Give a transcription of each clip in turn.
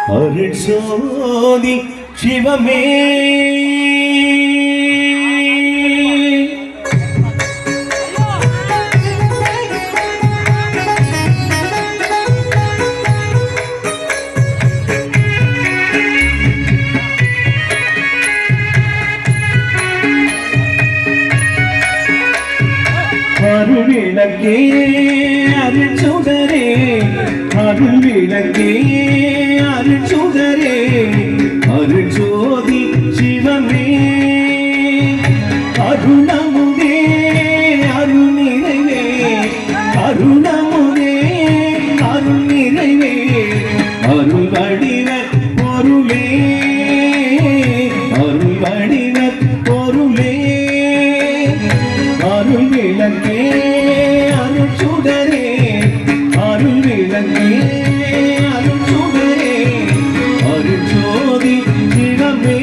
அருட்சோதி சிவமே அருள்விளக்கே அருட்சுடரே அருள்விளக்கே அருட்சுடரே அருட்சோதி சிவமே அருணமுதே அருள்நிறைவே அருணமுதே அருள்நிறைவே அருள் வடிவ பொருளே அருள் வடிவ பொருளே அருள் விளக்கே அருள் சுடரே அருள் விளக்கே அருள் சுடரே அருள் ஜோதி சிவமே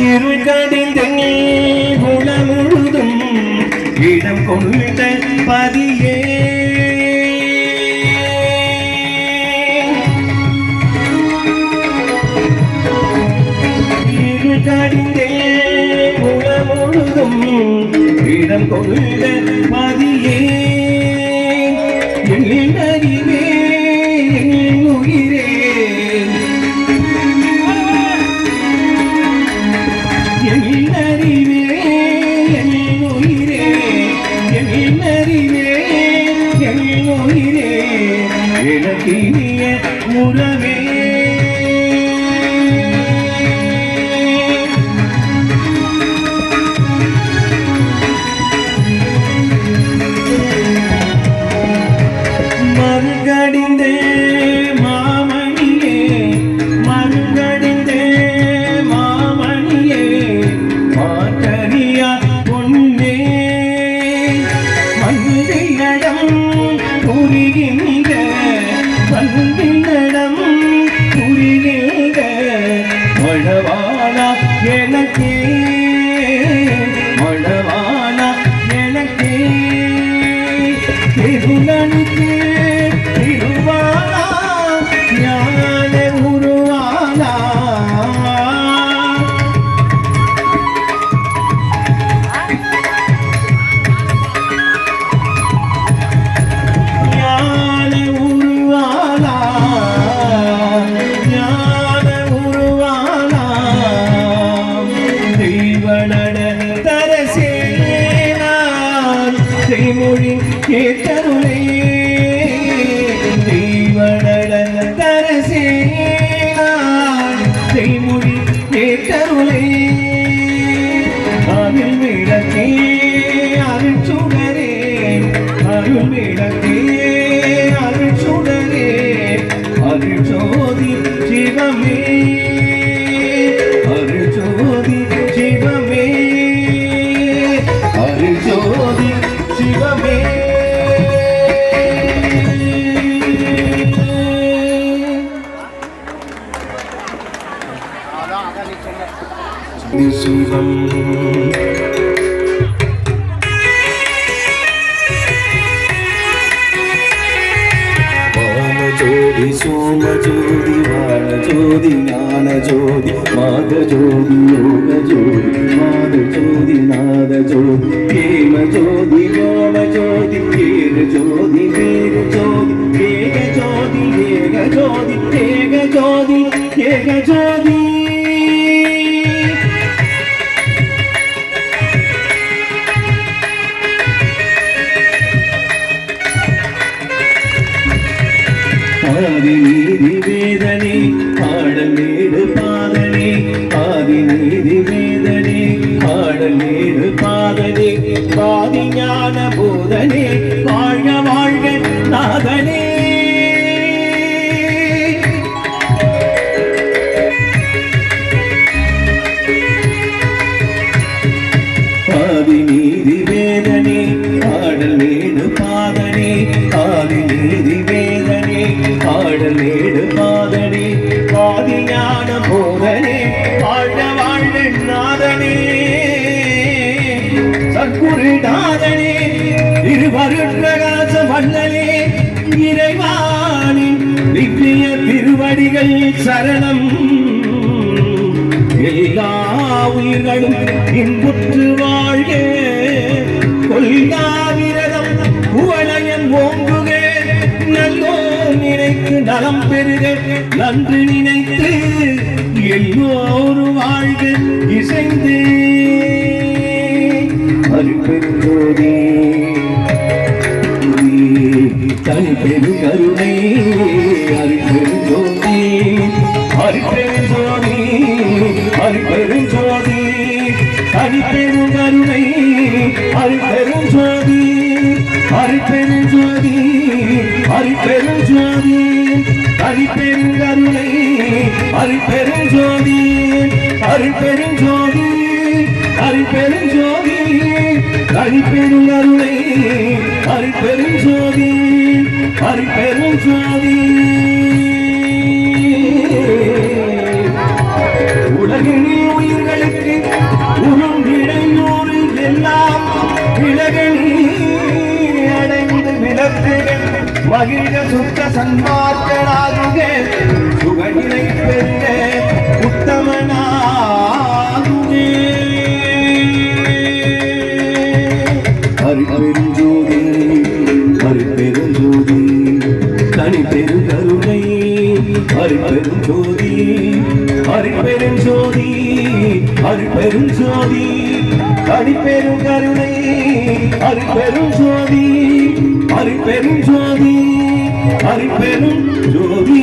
இருள் கடிந்த குணமுழுதும் இடம் கொண்ட பதியே இருள் கடிந்த குணமுழுதும் இடம் கொண்ட பதியே எழிலறிவே உயிரே எழிலறிவே உயிரே எழிலறிவே உயிரே எனக்கினிய உறவே மறுகடிந்தே மாமணியே மறுகடிந்தே மாமணியே மாற்றறியா பொன்னே மந்திரிடம் புரிகின்ற மந்திரிடம் புரிகின்ற மழவாளா எனக்கே மழவாளா எனக்கே திருநனுக்கு திருவாளா ஞான உருவாளா ஞான உருவாளா ஞான உருவாளா தெய்வனட தரசேனான் செய்மொழி கேட்டருளே தெய்வனட தரசேனான் செய்மொழி கேட்டருளே அருள் விளக்கே அருள் சுடரே அருள் விளக்கே அருள் சுடரே அருள் ஜோதி சிவமே அருள் ஜோதி சிவமே அருள் ஜோதி சிவமே சிவம் ஜோதி சோம ஜோதி வான ஜோதி ஞான ஜோதி மாத ஜோதி யோக ஜோதி மாத ஜோதி நாத ஜோதி கேம ஜோதி கோம ஜோதி கேர ஜோதி வீர ஜோதி ஏக ஜோதி ஏக ஜோதி ஏக ஜோதி ஏக ஜோதி ஆதி நீதி வேதனே பாடல் நேரு பாதனே ஆதி நீதி வேதனே பாடல் நேரு பாதனே பாதி ஞான போதனே வாழ்க வாழ்க நாதனே நாதனே திருவருட்பிரகாச வண்ணனே இறைவானின் திவ்ய திருவடிகள் சரணம். எல்லா உயிர்களும் இன்புற்று வாழ்க, கொல்லாவிரதம் குவளையம் ஓங்குக, நல்லோ நினைத்து நலம் பெறுக, நன்று நினைத்து எல்லோரும் வாழ்க இசைந்து. அருட்பெருஞ்சோதி தனி பெரு கருணை, அருட்பெருஞ்சோதி அருட்பெருஞ்சோதி அருட்பெருஞ்சோதி தனி பெரு கருணை, அருட்பெருஞ்சோதி அருட்பெருஞ்சோதி அருட்பெருஞ்சோதி தனி பெரு கருணை, அருட்பெருஞ்சோதி அருட்பெருஞ்சோதி அருட்பெருஞ்சோதி தனி பெரு கருணை, அருட்பெருஞ்சோதி அருட்பெருஞ்சோதி. உலகினில் உயிர்களுக்கு உருங்கிடையூறு எல்லாம் விலகி அடைந்து விளக்குகள் மகிழ சுத்த சன்மார்க்கனாகுக, சுகநிலை பெற்ற உத்தமனாகுக. அருட்பெருஞ்சோதி அருட்பெருஞ்சோதி தனி பெரு கருணை, அருட்பெருஞ்சோதி அருட்பெருஞ்சோதி அருட்பெருஞ்சோதி தனி பெரு கருணை, அருட்பெருஞ்சோதி அருட்பெருஞ்சோதி அருட்பெருஞ்சோதி.